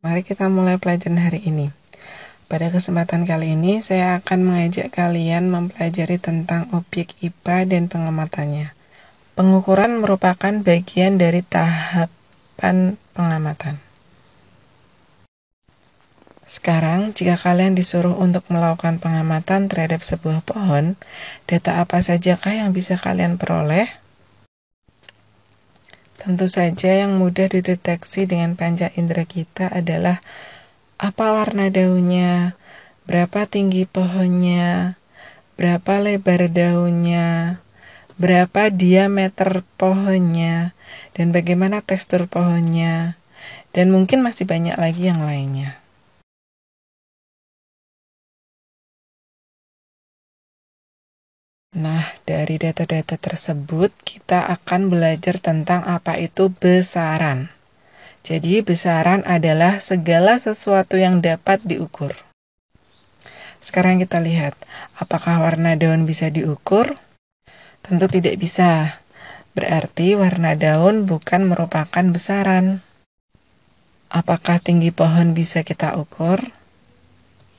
Mari kita mulai pelajaran hari ini. Pada kesempatan kali ini, saya akan mengajak kalian mempelajari tentang objek IPA dan pengamatannya. Pengukuran merupakan bagian dari tahapan pengamatan. Sekarang, jika kalian disuruh untuk melakukan pengamatan terhadap sebuah pohon, data apa sajakah yang bisa kalian peroleh? Tentu saja yang mudah dideteksi dengan panca indera kita adalah apa warna daunnya, berapa tinggi pohonnya, berapa lebar daunnya, berapa diameter pohonnya, dan bagaimana tekstur pohonnya, dan mungkin masih banyak lagi yang lainnya. Nah, dari data-data tersebut, kita akan belajar tentang apa itu besaran. Jadi, besaran adalah segala sesuatu yang dapat diukur. Sekarang kita lihat, apakah warna daun bisa diukur? Tentu tidak bisa. Berarti warna daun bukan merupakan besaran. Apakah tinggi pohon bisa kita ukur?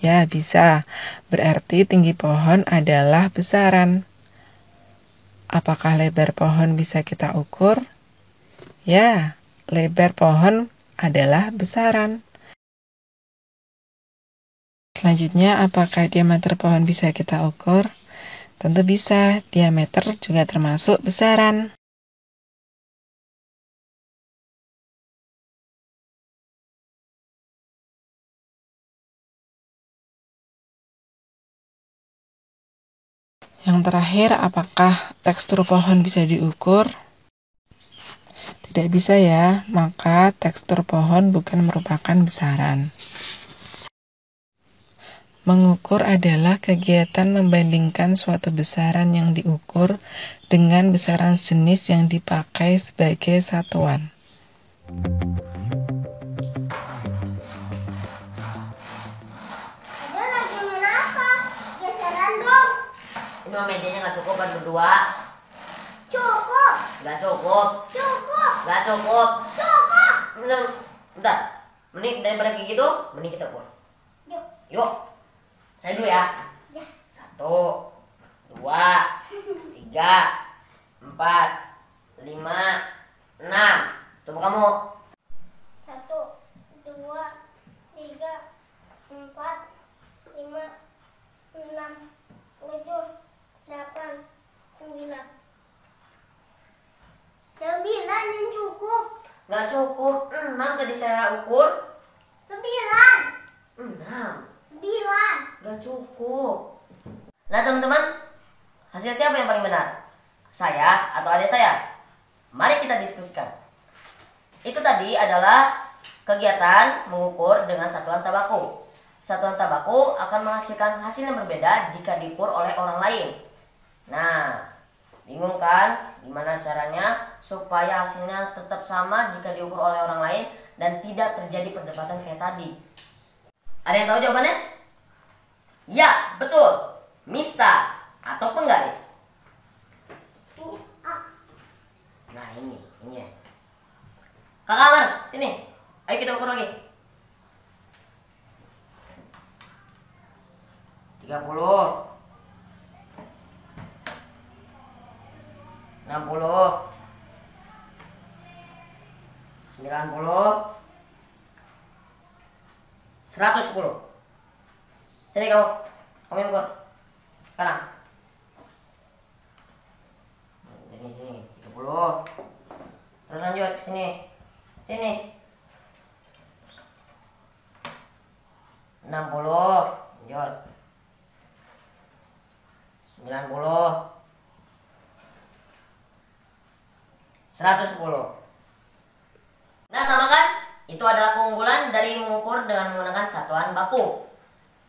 Ya, bisa. Berarti tinggi pohon adalah besaran. Apakah lebar pohon bisa kita ukur? Ya, lebar pohon adalah besaran. Selanjutnya, apakah diameter pohon bisa kita ukur? Tentu bisa, diameter juga termasuk besaran. Yang terakhir, apakah tekstur pohon bisa diukur? Tidak bisa ya, maka tekstur pohon bukan merupakan besaran. Mengukur adalah kegiatan membandingkan suatu besaran yang diukur dengan besaran jenis yang dipakai sebagai satuan. Ada lagi main apa? Geseran dong. Ini mejanya nggak cukup kan berdua? Cukup. Nggak cukup. Cukup. Nggak cukup. Cukup. Bentar. Mending daripada kayak gitu, mending kita ukur. Yuk. Yuk. Saya dulu ya. Ya. 1, 2, 3, 4, 5, 6. Coba kamu. 1, 2, 3, 4, 5, 6, 7, 8, 9. 9 yang cukup. Nggak cukup. 6 tadi saya ukur. 9. 6. 9. Nggak cukup. Nah teman-teman, hasil siapa yang paling benar? Saya atau adik saya? Mari kita diskusikan. Itu tadi adalah kegiatan mengukur dengan satuan tabaku. Satuan tabaku akan menghasilkan hasil yang berbeda jika diukur oleh orang lain. Nah, bingung kan gimana caranya supaya hasilnya tetap sama jika diukur oleh orang lain dan tidak terjadi perdebatan kayak tadi? Ada yang tahu jawabannya? Ya, betul. Mista atau penggaris. Nah, ini ya. Kakak Amar, sini. Ayo kita ukur lagi. 30, 60, 90, 110. Sini kamu yang ukur. Sekarang. Sini, 30. Terus lanjut ke sini. Sini. 60. Lanjut. 90. 110. Nah, sama kan? Itu adalah keunggulan dari mengukur dengan menggunakan satuan baku.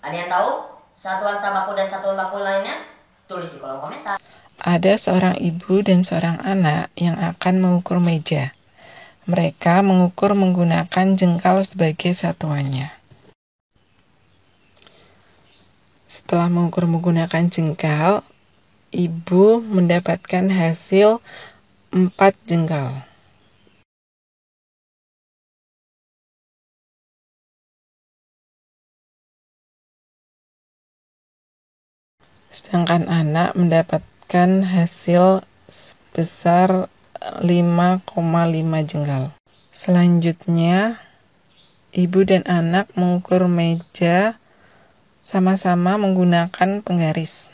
Ada yang tahu satuan tabaku dan satuan baku lainnya? Tulis di kolom komentar. Ada seorang ibu dan seorang anak yang akan mengukur meja. Mereka mengukur menggunakan jengkal sebagai satuannya. Setelah mengukur menggunakan jengkal, ibu mendapatkan hasil 4 jengkal. sedangkan anak mendapatkan hasil sebesar 5,5 jengkal. Selanjutnya, ibu dan anak mengukur meja sama-sama menggunakan penggaris.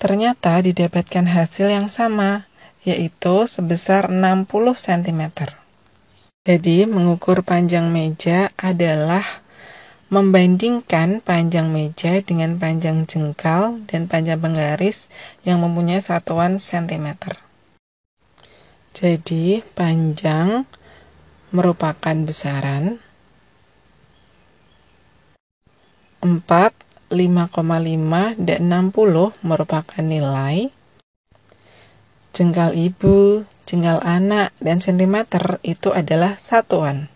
Ternyata didapatkan hasil yang sama, yaitu sebesar 60 cm. Jadi, mengukur panjang meja adalah membandingkan panjang meja dengan panjang jengkal dan panjang penggaris yang mempunyai satuan cm. Jadi, panjang merupakan besaran, 4, 5,5, dan 60 merupakan nilai, jengkal ibu, jengkal anak, dan sentimeter itu adalah satuan.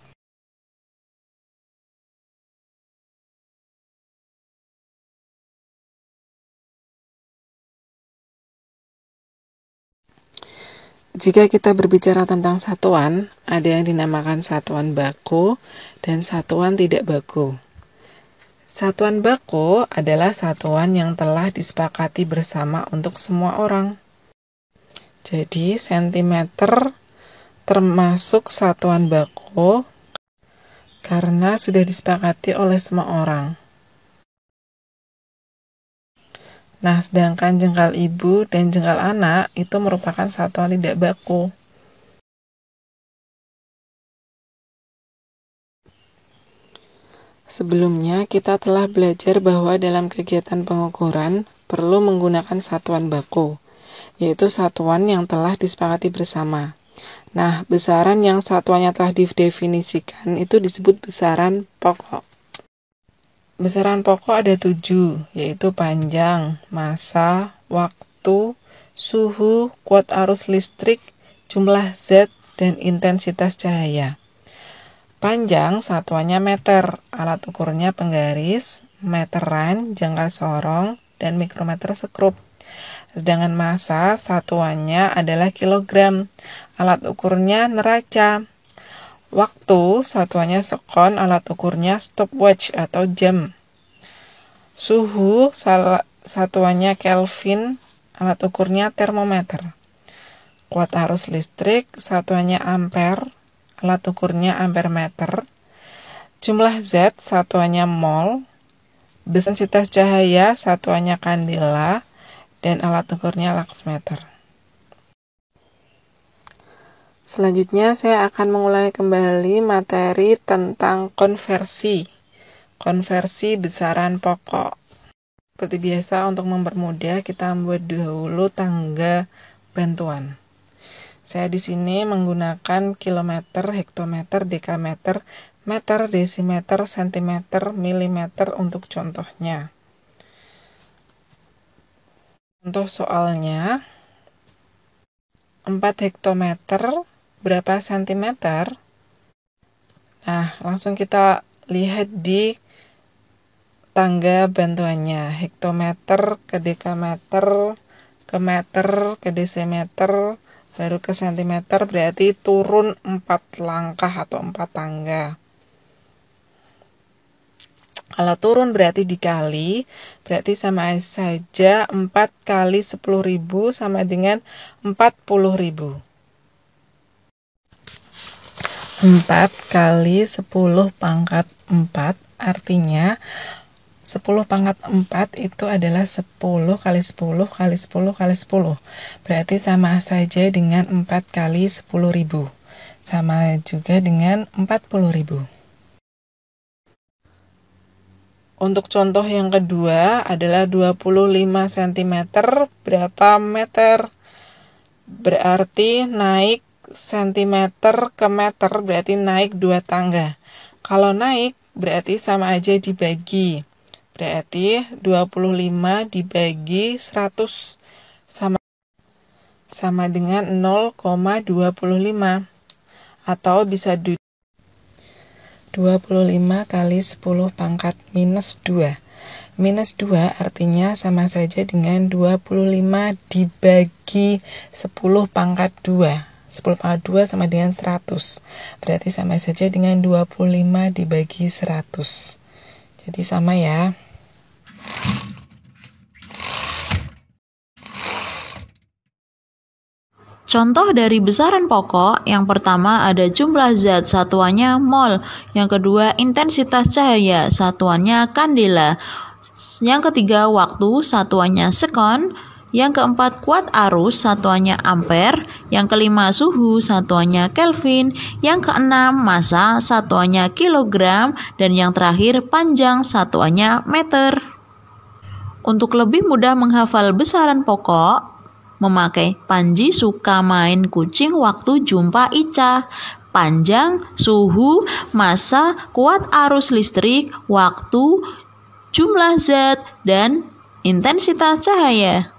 Jika kita berbicara tentang satuan, ada yang dinamakan satuan baku dan satuan tidak baku. Satuan baku adalah satuan yang telah disepakati bersama untuk semua orang. Jadi, sentimeter termasuk satuan baku karena sudah disepakati oleh semua orang. Nah, sedangkan jengkal ibu dan jengkal anak itu merupakan satuan tidak baku. Sebelumnya, kita telah belajar bahwa dalam kegiatan pengukuran perlu menggunakan satuan baku, yaitu satuan yang telah disepakati bersama. Nah, besaran yang satuannya telah didefinisikan itu disebut besaran pokok. Besaran pokok ada 7, yaitu panjang, massa, waktu, suhu, kuat arus listrik, jumlah zat, dan intensitas cahaya. Panjang satuannya meter, alat ukurnya penggaris, meteran, jangka sorong, dan mikrometer sekrup. Sedangkan massa satuannya adalah kilogram, alat ukurnya neraca. Waktu satuannya sekon, alat ukurnya stopwatch atau jam. Suhu satuannya Kelvin, alat ukurnya termometer. Kuat arus listrik satuannya ampere, alat ukurnya ampermeter. Jumlah zat satuannya mol. Intensitas cahaya satuannya kandela dan alat ukurnya luxmeter. Selanjutnya saya akan mengulangi kembali materi tentang konversi. Konversi besaran pokok. Seperti biasa untuk mempermudah kita membuat dahulu tangga bantuan. Saya di sini menggunakan kilometer, hektometer, dekameter, meter, desimeter, sentimeter, milimeter untuk contohnya. Contoh soalnya, 4 hektometer berapa sentimeter? Nah, langsung kita lihat di tangga bantuannya. Hektometer ke dekameter, ke meter, ke desimeter, baru ke sentimeter, berarti turun 4 langkah atau 4 tangga. Kalau turun berarti dikali, berarti sama saja 4 kali 10.000 sama dengan 40.000. 4 kali 10 pangkat 4 artinya 10 pangkat 4 itu adalah 10 kali 10 kali 10 kali 10. Berarti sama saja dengan 4 kali 10.000. Sama juga dengan 40.000. Untuk contoh yang kedua adalah 25 cm berapa meter? Berarti naik sentimeter ke meter berarti naik 2 tangga. Kalau naik berarti sama aja dibagi. Berarti 25 dibagi 100 sama dengan 0,25. Atau bisa 25 kali 10 pangkat minus 2. Minus 2 artinya sama saja dengan 25 dibagi 10 pangkat 2. 10 pangkat 2 sama dengan 100. Berarti sama saja dengan 25 dibagi 100. Jadi sama ya. Contoh dari besaran pokok, yang pertama ada jumlah zat, satuannya mol. Yang kedua intensitas cahaya, satuannya kandela. Yang ketiga waktu, satuannya sekon. Yang keempat kuat arus, satuannya ampere. Yang kelima suhu, satuannya Kelvin. Yang keenam massa, satuannya kilogram. Dan yang terakhir panjang, satuannya meter. Untuk lebih mudah menghafal besaran pokok, memakai Panji suka main kucing waktu jumpa Ica. Panjang, suhu, massa, kuat arus listrik, waktu, jumlah zat, dan intensitas cahaya.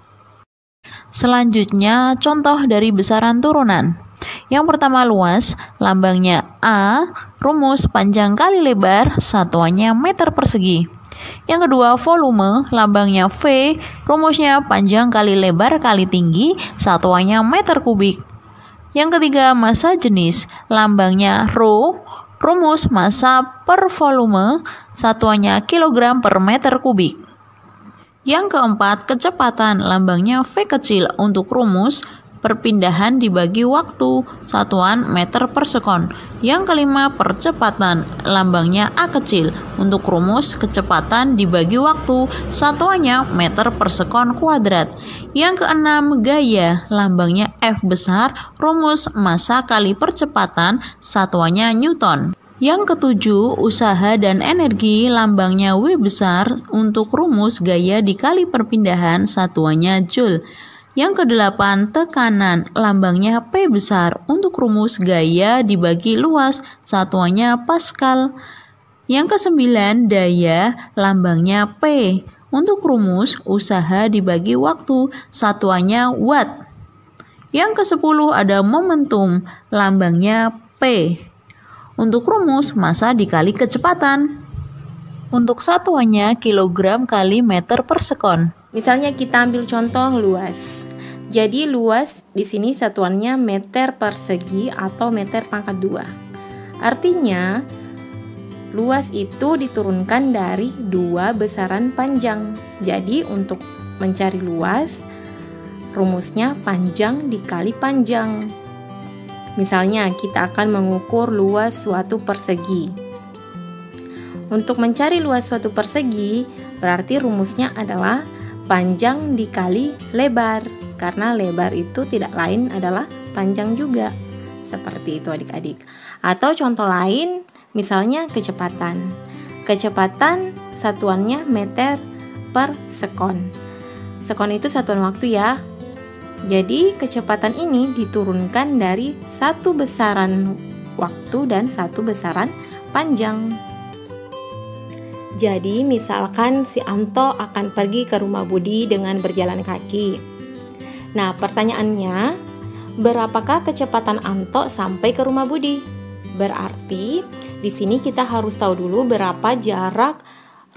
Selanjutnya, contoh dari besaran turunan. Yang pertama luas, lambangnya A, rumus panjang kali lebar, satuannya meter persegi. Yang kedua volume, lambangnya V, rumusnya panjang kali lebar kali tinggi, satuannya meter kubik. Yang ketiga massa jenis, lambangnya Rho, rumus massa per volume, satuannya kilogram per meter kubik. Yang keempat, kecepatan, lambangnya V kecil untuk rumus perpindahan dibagi waktu, satuan meter per sekon. Yang kelima, percepatan, lambangnya A kecil untuk rumus kecepatan dibagi waktu, satuannya meter per sekon kuadrat. Yang keenam, gaya, lambangnya F besar, rumus massa kali percepatan, satuannya Newton. Yang ketujuh, usaha dan energi, lambangnya W besar untuk rumus gaya dikali perpindahan, satuannya Joule. Yang kedelapan, tekanan, lambangnya P besar untuk rumus gaya dibagi luas, satuannya Pascal. Yang kesembilan, daya, lambangnya P untuk rumus usaha dibagi waktu, satuannya Watt. Yang kesepuluh ada momentum, lambangnya P untuk rumus massa dikali kecepatan. Untuk satuannya kilogram kali meter per sekon. Misalnya kita ambil contoh luas. Jadi luas di sini satuannya meter persegi atau meter pangkat 2. Artinya luas itu diturunkan dari 2 besaran panjang. Jadi untuk mencari luas, rumusnya panjang dikali panjang. Misalnya kita akan mengukur luas suatu persegi. Untuk mencari luas suatu persegi, berarti rumusnya adalah panjang dikali lebar, karena lebar itu tidak lain adalah panjang juga. Seperti itu adik-adik. Atau contoh lain, misalnya kecepatan. Kecepatan satuannya meter per sekon. Sekon itu satuan waktu ya. Jadi kecepatan ini diturunkan dari 1 besaran waktu dan 1 besaran panjang. Jadi misalkan si Anto akan pergi ke rumah Budi dengan berjalan kaki. Nah, pertanyaannya, berapakah kecepatan Anto sampai ke rumah Budi? Berarti di sini kita harus tahu dulu berapa jarak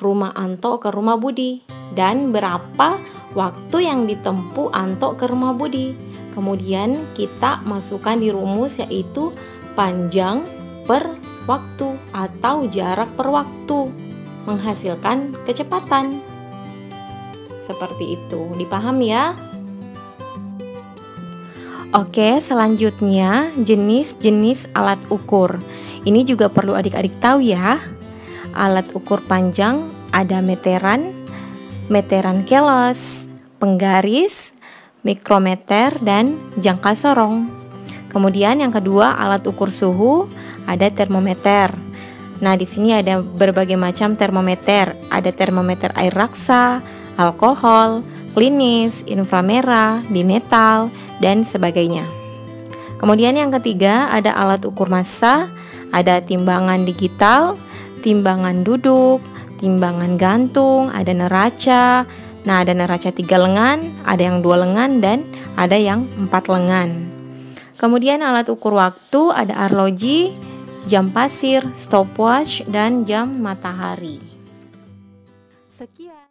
rumah Anto ke rumah Budi dan berapa waktu yang ditempuh Anto ke rumah Budi. Kemudian kita masukkan di rumus yaitu panjang per waktu atau jarak per waktu, menghasilkan kecepatan. Seperti itu, dipahami ya? Oke, selanjutnya jenis-jenis alat ukur. Ini juga perlu adik-adik tahu ya. Alat ukur panjang ada meteran, meteran kelos, penggaris, mikrometer, dan jangka sorong. Kemudian yang kedua, alat ukur suhu, ada termometer. Nah, di sini ada berbagai macam termometer. Ada termometer air raksa, alkohol, klinis, inframerah, bimetal, dan sebagainya. Kemudian yang ketiga, ada alat ukur massa, ada timbangan digital, timbangan duduk, timbangan gantung, ada neraca. Nah, ada neraca 3 lengan, ada yang 2 lengan, dan ada yang 4 lengan. Kemudian alat ukur waktu, ada arloji, jam pasir, stopwatch, dan jam matahari. Sekian.